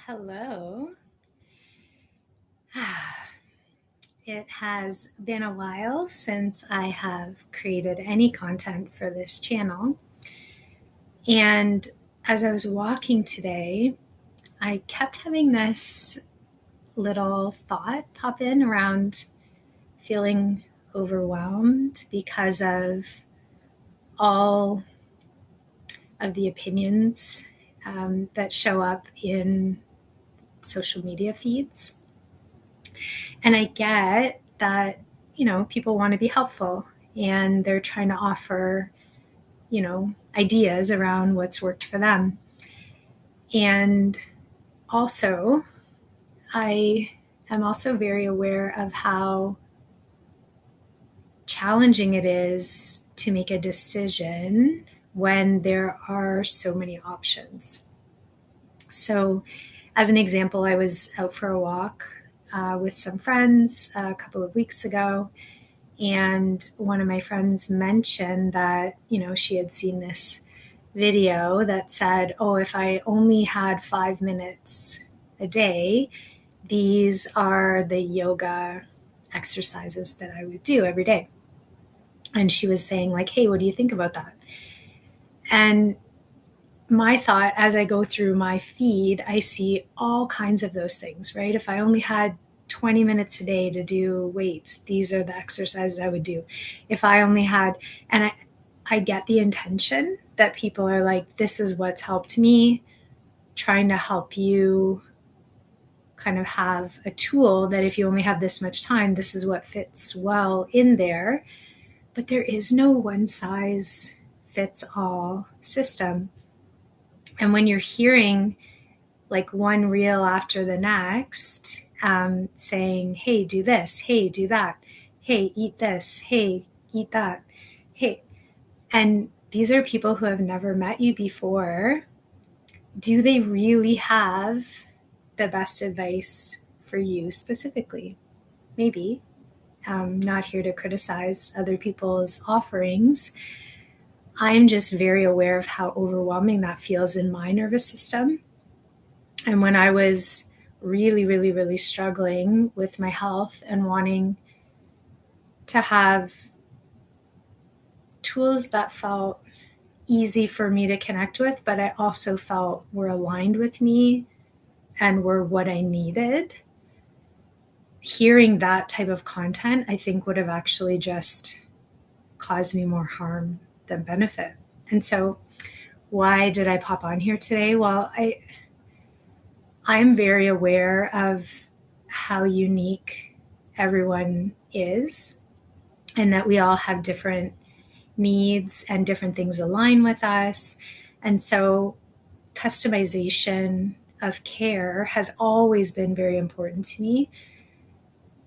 Hello. It has been a while since I have created any content for this channel. And as I was walking today, I kept having this little thought pop in around feeling overwhelmed because of all of the opinions that show up in social media feeds. And I get that, people want to be helpful and they're trying to offer, ideas around what's worked for them. And also, I am also very aware of how challenging it is to make a decision when there are so many options. So, as an example, I was out for a walk with some friends a couple of weeks ago, and one of my friends mentioned that, she had seen this video that said, oh, if I only had 5 minutes a day, these are the yoga exercises that I would do every day. And she was saying, like, hey, what do you think about that? And my thought as I go through my feed, I see all kinds of those things, right? If I only had 20 minutes a day to do weights, these are the exercises I would do. If I only had, and I get the intention that people are like, this is what's helped me, trying to help you kind of have a tool that if you only have this much time, this is what fits well in there. But there is no one size fits all system. And when you're hearing like one reel after the next, saying, hey, do this, hey, do that, hey, eat this, hey, eat that, hey. And these are people who have never met you before. Do they really have the best advice for you specifically? Maybe. I'm not here to criticize other people's offerings. I'm just very aware of how overwhelming that feels in my nervous system. And when I was really, really, really struggling with my health and wanting to have tools that felt easy for me to connect with, but I also felt were aligned with me and were what I needed, hearing that type of content, I think would have actually just caused me more harm than benefit. And so why did I pop on here today? Well, I'm very aware of how unique everyone is and that we all have different needs and different things align with us. And so customization of care has always been very important to me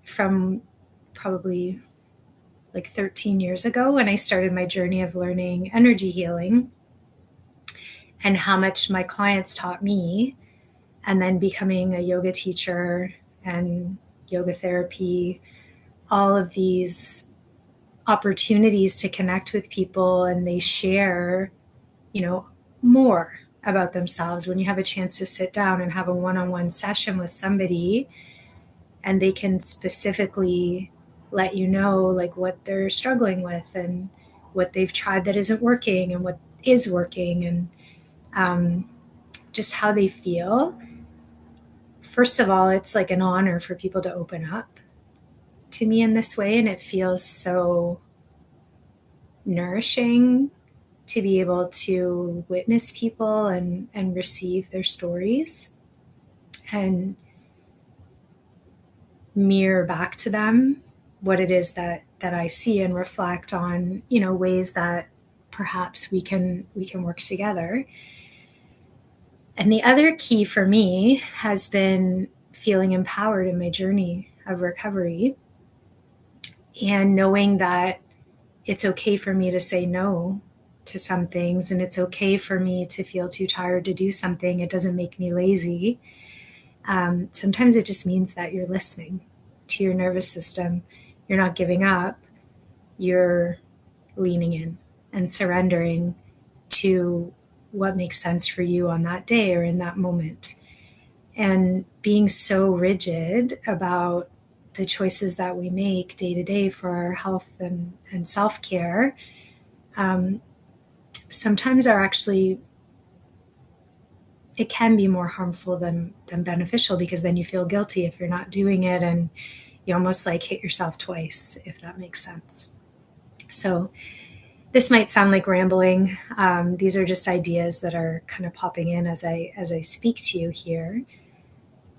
from probably like 13 years ago when I started my journey of learning energy healing and how much my clients taught me, and then becoming a yoga teacher and yoga therapy, all of these opportunities to connect with people, and they share, more about themselves when you have a chance to sit down and have a one-on-one session with somebody and they can specifically let you know like what they're struggling with and what they've tried that isn't working and what is working, and just how they feel. First of all, it's like an honor for people to open up to me in this way, and it feels so nourishing to be able to witness people and receive their stories and mirror back to them what it is that I see and reflect on, ways that perhaps we can work together. And the other key for me has been feeling empowered in my journey of recovery and knowing that it's okay for me to say no to some things, and it's okay for me to feel too tired to do something. It doesn't make me lazy. Sometimes it just means that you're listening to your nervous system. You're not giving up. You're leaning in and surrendering to what makes sense for you on that day or in that moment. and being so rigid about the choices that we make day to day for our health and self-care sometimes are actually, it can be more harmful than beneficial, because then you feel guilty if you're not doing it, and you almost like hit yourself twice, if that makes sense. So this might sound like rambling. These are just ideas that are kind of popping in as I speak to you here.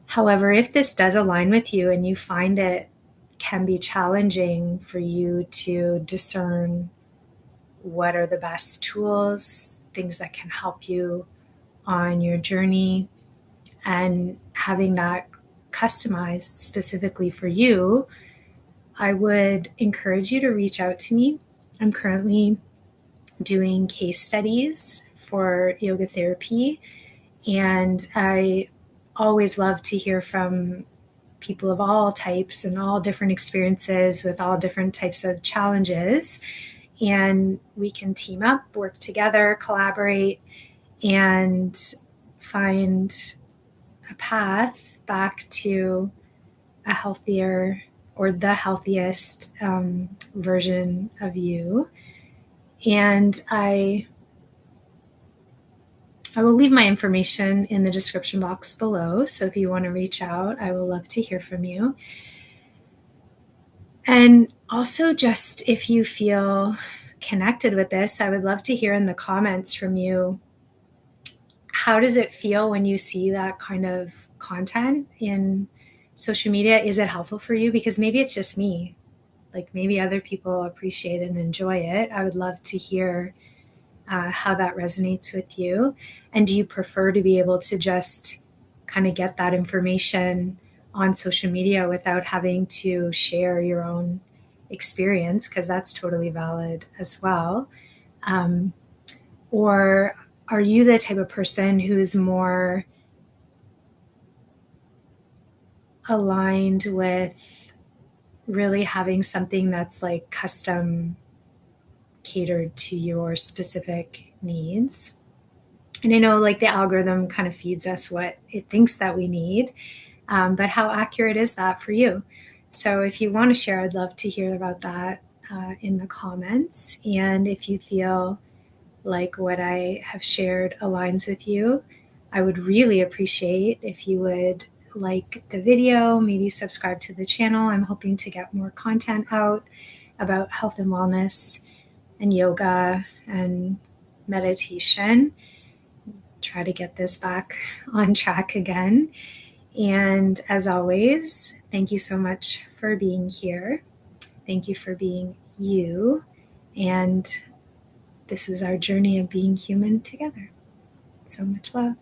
However, if this does align with you and you find it can be challenging for you to discern what are the best tools, things that can help you on your journey, and having that customized specifically for you, I would encourage you to reach out to me. I'm currently doing case studies for yoga therapy, and I always love to hear from people of all types and all different experiences with all different types of challenges. And we can team up, work together, collaborate, and find a path back to a healthier, or the healthiest version of you. And I will leave my information in the description box below. So if you want to reach out, I will love to hear from you. And also, just if you feel connected with this, I would love to hear in the comments from you. How does it feel when you see that kind of content in social media? Is it helpful for you? Because maybe it's just me. Like maybe other people appreciate it and enjoy it. I would love to hear how that resonates with you. And do you prefer to be able to just kind of get that information on social media without having to share your own experience? Because that's totally valid as well. Or are you the type of person who's more aligned with really having something that's like custom catered to your specific needs? And I know like the algorithm kind of feeds us what it thinks that we need, but how accurate is that for you? So if you want to share, I'd love to hear about that in the comments. And if you feel like what I have shared aligns with you, I would really appreciate if you would like the video, maybe subscribe to the channel. I'm hoping to get more content out about health and wellness and yoga and meditation. Try to get this back on track again. And as always, thank you so much for being here. Thank you for being you. And this is our journey of being human together. So much love.